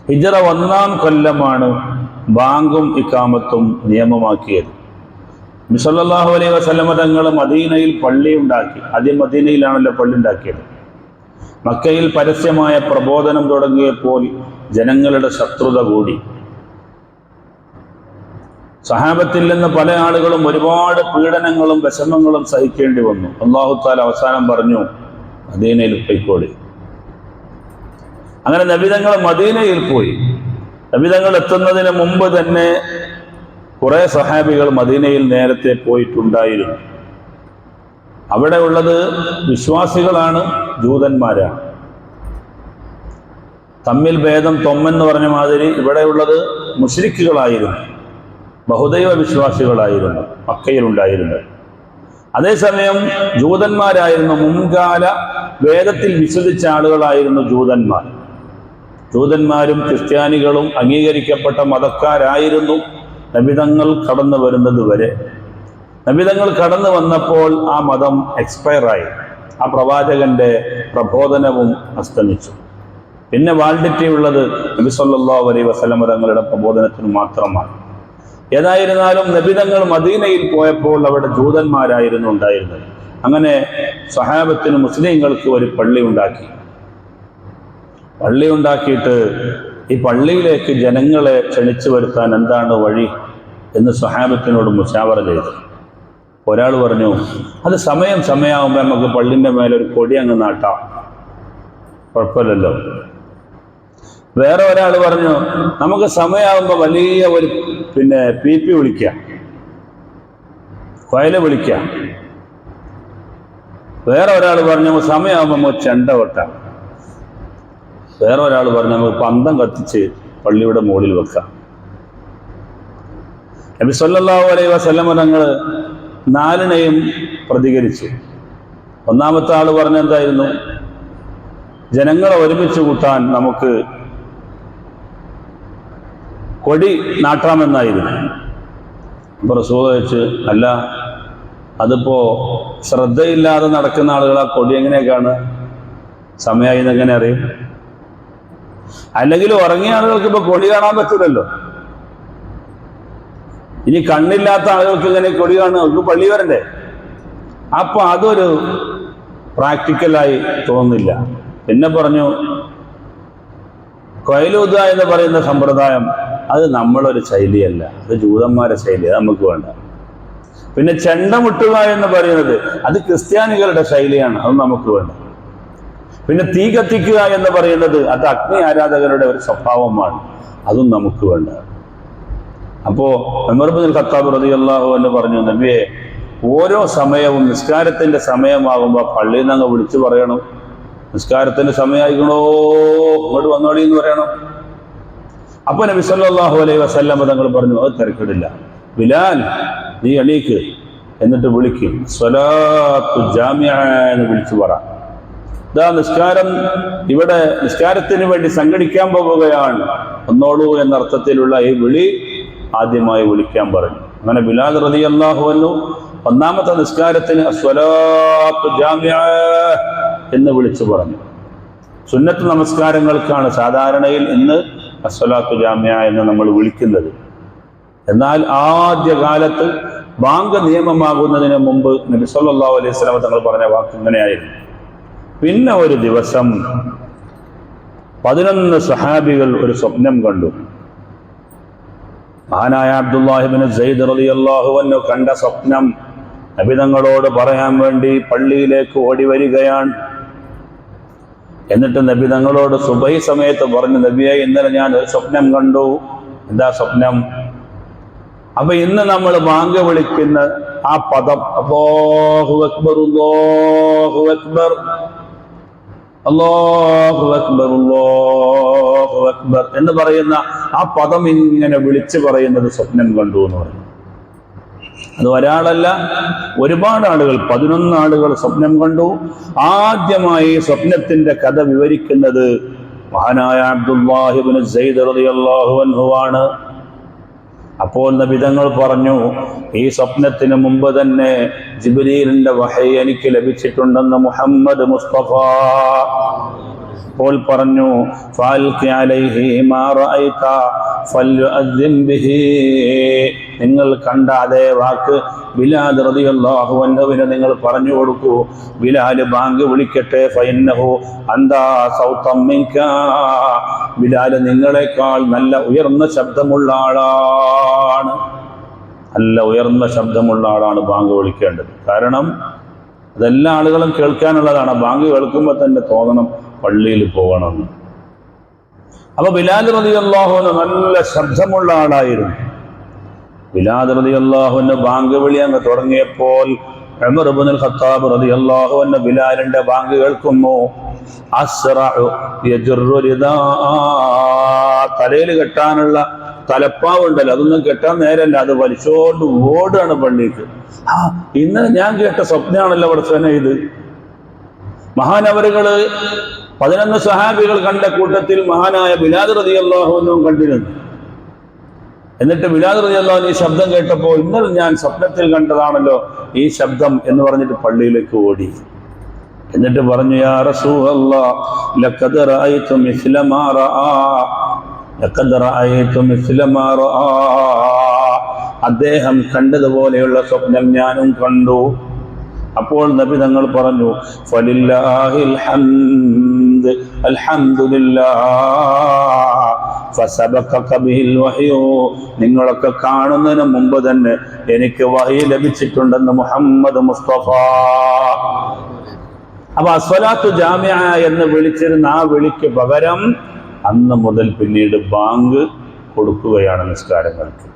ഹിജ്റ 1-ാം കൊല്ലമാണ് ബാങ്കും ഇഖാമത്തും നിയമമാക്കിയത്. നബി സല്ലല്ലാഹു അലൈഹി വസല്ലമ തങ്ങൾ മദീനയിൽ പള്ളി ഉണ്ടാക്കി. ആദ്യം മദീനയിലാണല്ലോ പള്ളി ഉണ്ടാക്കിയത്. മക്കയിൽ പരസ്യമായ പ്രബോധനം തുടങ്ങിയപ്പോൾ ജനങ്ങളുടെ ശത്രുത കൂടി. സഹാബത്തിൽ നിന്ന് പല ആളുകളും ഒരുപാട് പീഡനങ്ങളും വിഷമങ്ങളും സഹിക്കേണ്ടി വന്നു. അല്ലാഹു തആല അവസാനം പറഞ്ഞു, മദീനയിൽ പോയിക്കോളി. അങ്ങനെ നബി തങ്ങൾ മദീനയിൽ പോയി. നബി തങ്ങൾ എത്തുന്നതിന് മുമ്പ് തന്നെ കുറെ സഹാബികൾ മദീനയിൽ നേരത്തെ പോയിട്ടുണ്ടായിരുന്നു. അവിടെ ഉള്ളത് വിശ്വാസികളാണ്, ജൂതന്മാരാണ്. തമ്മിൽ ഭേദം തൊമ്മെന്ന് പറഞ്ഞ മാതിരി ഇവിടെയുള്ളത് മുശ്രിക്കുകളായിരുന്നു, ബഹുദൈവ വിശ്വാസികളായിരുന്നു മക്കയിലുണ്ടായിരുന്നത്. അതേസമയം ജൂതന്മാരായിരുന്നു, മുൻകാല വേദത്തിൽ വിശ്വസിച്ച ആളുകളായിരുന്നു ജൂതന്മാർ. ജൂതന്മാരും ക്രിസ്ത്യാനികളും അംഗീകരിക്കപ്പെട്ട മതക്കാരായിരുന്നു നബിതങ്ങൾ കടന്നു വരുന്നത് വരെ. നബിതങ്ങൾ കടന്നു വന്നപ്പോൾ ആ മതം എക്സ്പയറായി. ആ പ്രവാചകന്റെ പ്രബോധനവും അസ്തമിച്ചു. പിന്നെ വാലിഡിറ്റി ഉള്ളത് നബി സല്ലല്ലാഹു അലൈഹി വസല്ലമ തങ്ങളുടെ പ്രബോധനത്തിന് മാത്രമാണ്. ഏതായിരുന്നാലും നബിതങ്ങൾ മദീനയിൽ പോയപ്പോൾ അവിടെ ജൂതന്മാരായിരുന്നു ഉണ്ടായിരുന്നത്. അങ്ങനെ സ്വഹാബത്തിന് മുസ്ലിങ്ങൾക്ക് ഒരു പള്ളി ഉണ്ടാക്കി. പള്ളി ഉണ്ടാക്കിയിട്ട് ഈ പള്ളിയിലേക്ക് ജനങ്ങളെ ക്ഷണിച്ചു വരുത്താൻ എന്താണ് വഴി എന്ന് സ്വഹാബത്തിനോട് മുശാവറ ചെയ്തു. ഒരാൾ പറഞ്ഞു, അത് സമയമാകുമ്പോൾ നമുക്ക് പള്ളിൻ്റെ മേലൊരു കൊടി അങ്ങ് നാട്ടാം, കുഴപ്പമില്ലല്ലോ. വേറെ ഒരാൾ പറഞ്ഞു, നമുക്ക് സമയമാകുമ്പോൾ വലിയ ഒരു പീപ്പി വിളിക്കാം, കൊയല വിളിക്കാം. വേറെ ഒരാൾ പറഞ്ഞു, സമയമാകുമ്പോൾ നമുക്ക് ചെണ്ട കൊട്ടാം. വേറെ ഒരാൾ പറഞ്ഞു, നമുക്ക് പന്തം കത്തിച്ച് പള്ളിയുടെ മുകളിൽ വെക്കാം. നബി സല്ലല്ലാഹു അലൈഹി വസല്ലമ തങ്ങൾ നാലിനെയും പ്രതികരിച്ചു. ഒന്നാമത്തെ ആൾ പറഞ്ഞ എന്തായിരുന്നു, ജനങ്ങളെ ഒരുമിച്ച് കൂട്ടാൻ നമുക്ക് കൊടി നാട്ടാമെന്നായിരുന്നു. അപ്പോൾ റസൂൽ ചോദിച്ചു, അല്ല അതിപ്പോ ശ്രദ്ധയില്ലാതെ നടക്കുന്ന ആളുകൾ ആ കൊടി എങ്ങനെയൊക്കെയാണ് സമയമായി എന്നെങ്ങനെ അറിയും? അല്ലെങ്കിൽ ഉറങ്ങിയ ആളുകൾക്ക് ഇപ്പൊ കൊടി കാണാൻ പറ്റില്ലല്ലോ. ഇനി കണ്ണില്ലാത്ത ആളുകൾക്ക് ഇങ്ങനെ കൊടി കാണുക, അവർക്ക് പള്ളി വരണ്ടേ? അപ്പൊ അതൊരു പ്രാക്ടിക്കലായി തോന്നുന്നില്ല. പിന്നെ പറഞ്ഞു, കൊയലൂത എന്ന് പറയുന്ന സമ്പ്രദായം അത് നമ്മളൊരു ശൈലിയല്ല, അത് ജൂതന്മാരുടെ ശൈലി, അത് നമുക്ക് വേണ്ട. പിന്നെ ചെണ്ട മുട്ടുക എന്ന് പറയുന്നത് അത് ക്രിസ്ത്യാനികളുടെ ശൈലിയാണ്, അത് നമുക്ക് വേണ്ട. പിന്നെ തീ കത്തിക്കുക എന്ന് പറയുന്നത് അത് അഗ്നി ആരാധകരുടെ ഒരു സ്വഭാവമാണ്, അതും നമുക്ക് വേണ്ട. അപ്പോ ഉമർ ഇബ്നുൽ ഖത്താബ് റളിയല്ലാഹു അൻഹു പറഞ്ഞു, നബിയെ, ഓരോ സമയവും നിസ്കാരത്തിന്റെ സമയമാകുമ്പോൾ പള്ളിയിൽ നിന്ന് വിളിച്ചു പറയണം, നിസ്കാരത്തിന്റെ സമയമായിക്കണോ, ഇങ്ങോട്ട് വന്നോളി എന്ന് പറയണം. അപ്പൊ നബി സല്ലല്ലാഹു അലൈഹി വസല്ലം തങ്ങൾ പറഞ്ഞു, അത് തിരക്കിടില്ല, ബിലാൽ നീ എണീക്ക്, എന്നിട്ട് വിളിക്കും, സ്വലാത്തു ജാമിഅ എന്ന് വിളിച്ചു പറ. ഇതാ നിസ്കാരം, ഇവിടെ നിസ്കാരത്തിന് വേണ്ടി സംഘടിക്കാൻ പോവുകയാണ്, ഒന്നോളൂ എന്നർത്ഥത്തിലുള്ള ഈ വിളി ആദ്യമായി വിളിക്കാൻ പറഞ്ഞു. അങ്ങനെ ബിലാൽ റളിയല്ലാഹു അൻഹു ഒന്നാമത്തെ നിസ്കാരത്തിന് സ്വലാത്തു ജാമിഅ എന്ന് വിളിച്ചു പറഞ്ഞു. സുന്നത്ത് നമസ്കാരങ്ങൾക്കാണ് സാധാരണയിൽ ഇന്ന് അസ്സലാത്തു ജാമിഅ എന്ന് നമ്മൾ വിളിക്കുന്നത്. എന്നാൽ ആദ്യ കാലത്ത് ബാങ്ക് നിയമമാകുന്നതിന് മുമ്പ് നബി സല്ലല്ലാഹു അലൈഹി വസല്ലം തങ്ങൾ പറഞ്ഞ വാക്ക് ഇങ്ങനെയായിരുന്നു. പിന്നെ ഒരു ദിവസം 11 സഹാബികൾ ഒരു സ്വപ്നം കണ്ടു. മഹാനായ അബ്ദുല്ലാഹി ഇബ്നു സൈദ് റളിയല്ലാഹു അൻഹു കണ്ട സ്വപ്നം നബി തങ്ങളോട് പറയാൻ വേണ്ടി പള്ളിയിലേക്ക് ഓടി വരികയാണ്. എന്നിട്ട് നബി തങ്ങളോട് സുബഹി സമയത്ത് പറഞ്ഞു, നബിയെ, ഇന്നലെ ഞാൻ ഒരു സ്വപ്നം കണ്ടു. എന്താ സ്വപ്നം? അപ്പൊ ഇന്ന് നമ്മൾ ബാങ്ക് വിളിക്കുന്ന ആ പദം അല്ലാഹു അക്ബർ അല്ലാഹു അക്ബർ അല്ലാഹു അക്ബർ അല്ലാഹു അക്ബർ എന്ന് പറയുന്ന ആ പദം ഇങ്ങനെ വിളിച്ചു പറയുന്നത് സ്വപ്നം കണ്ടു എന്ന് പറഞ്ഞു. അത് ഒരാളല്ല, ഒരുപാട് ആളുകൾ, 11 ആളുകൾ സ്വപ്നം കണ്ടു. ആദ്യമായി സ്വപ്നത്തിന്റെ കഥ വിവരിക്കുന്നത് മഹാനായ അബ്ദുല്ലാഹി ഇബ്നു സൈദ് റളിയല്ലാഹു അൻഹു ആണ്. അപ്പോൾ നബി തങ്ങൾ പറഞ്ഞു, ഈ സ്വപ്നത്തിന് മുമ്പ് തന്നെ ജിബ്രീലിന്റെ വഹയി എനിക്ക് ലഭിച്ചിട്ടുണ്ടെന്ന് മുഹമ്മദ് മുസ്തഫ അപ്പോൾ പറഞ്ഞു ഫാൽഖി അലൈഹി മാ റഅയ്ത ഫൽയുഅദ്ദിൻ ബിഹി, നിങ്ങൾ കണ്ട അതേ വാക്ക് ബിലാൽ റളിയല്ലാഹു അൻഹുവിന് നിങ്ങൾ പറഞ്ഞു കൊടുക്കൂ, ബിലാൽ ബാങ്ക് വിളിക്കട്ടെ. ഫഇന്നഹു അന്താ സൗതം മിൻക, ബിലാൽ നിങ്ങളെക്കാൾ നല്ല ഉയർന്ന ശബ്ദമുള്ള ആളാണ്, നല്ല ഉയർന്ന ശബ്ദമുള്ള ആളാണ് ബാങ്ക് വിളിക്കേണ്ടത്. കാരണം അതെല്ലാ ആളുകളും കേൾക്കാനുള്ളതാണ്. ബാങ്ക് കേൾക്കുമ്പോൾ തന്നെ തോന്നണം പള്ളിയിൽ പോകണമെന്ന്. അപ്പൊ ബിലാൽ റളിയല്ലാഹു അൻഹു നല്ല ശബ്ദമുള്ള ആളായിരുന്നു. ബിലാൽ റളിയല്ലാഹു അൻഹു ബാങ്ക് വിളി അങ്ങ് തുടങ്ങിയപ്പോൾ ഉമർ ഇബ്നുൽ ഖത്താബ് റളിയല്ലാഹു അൻഹു ബിലാലിന്റെ ബാങ്ക് കേൾക്കുന്നു. അസ്റഉ യജറു റിദാ, തലയിൽ കെട്ടാനുള്ള തലപ്പാവുണ്ടല്ലോ, അതൊന്നും കെട്ടാൻ നേരല്ല, അത് വലിച്ചോണ്ട് ഓടാണ് പള്ളിക്ക്. ഇന്നലെ ഞാൻ കേട്ട സ്വപ്നമാണല്ലോ പഠിച്ചവനെ ഇത്. മഹാനവറുകള് 11 സഹാബികൾ കണ്ട കൂട്ടത്തിൽ മഹാനായ ബിലാൽ റളിയല്ലാഹു അൻഹു കണ്ടിരുന്നു. എന്നിട്ട് ബിലാൽ റളിയല്ലാഹു അൻഹു ഈ ശബ്ദം കേട്ടപ്പോൾ ഇന്നലെ ഞാൻ സ്വപ്നത്തിൽ കണ്ടതാണല്ലോ ഈ ശബ്ദം എന്ന് പറഞ്ഞിട്ട് പള്ളിയിലേക്ക് ഓടി. എന്നിട്ട് പറഞ്ഞു, യാ റസൂലല്ലാഹ് ലഖദ് റഅയ്തു മിസ്ല മാ റആ, ലഖദ് റഅയ്തു മിസ്ല മാ റആ, അദ്ദേഹം കണ്ടതുപോലെയുള്ള സ്വപ്നം ഞാനും കണ്ടു. അപ്പോൾ നബി തങ്ങൾ പറഞ്ഞു, ഫലില്ലാഹിൽ ഹംദ്, അൽഹംദുലില്ലാഹ് ഫസബഖക ബിഹിൽ വഹ്യു, നിങ്ങളൊക്കെ കാണുന്നതിന് മുമ്പ് തന്നെ എനിക്ക് വഹി ലഭിച്ചിട്ടുണ്ടെന്ന് മുഹമ്മദ് മുസ്തഫ. അപ്പൊ അസ്വലാത്തു ജാമിഅ എന്ന് വിളിച്ചിരുന്ന ആ വിളിക്ക് പകരം അന്ന് മുതൽ പിന്നീട് ബാങ്ക് കൊടുക്കുകയാണ് നിസ്കാരങ്ങൾക്ക്.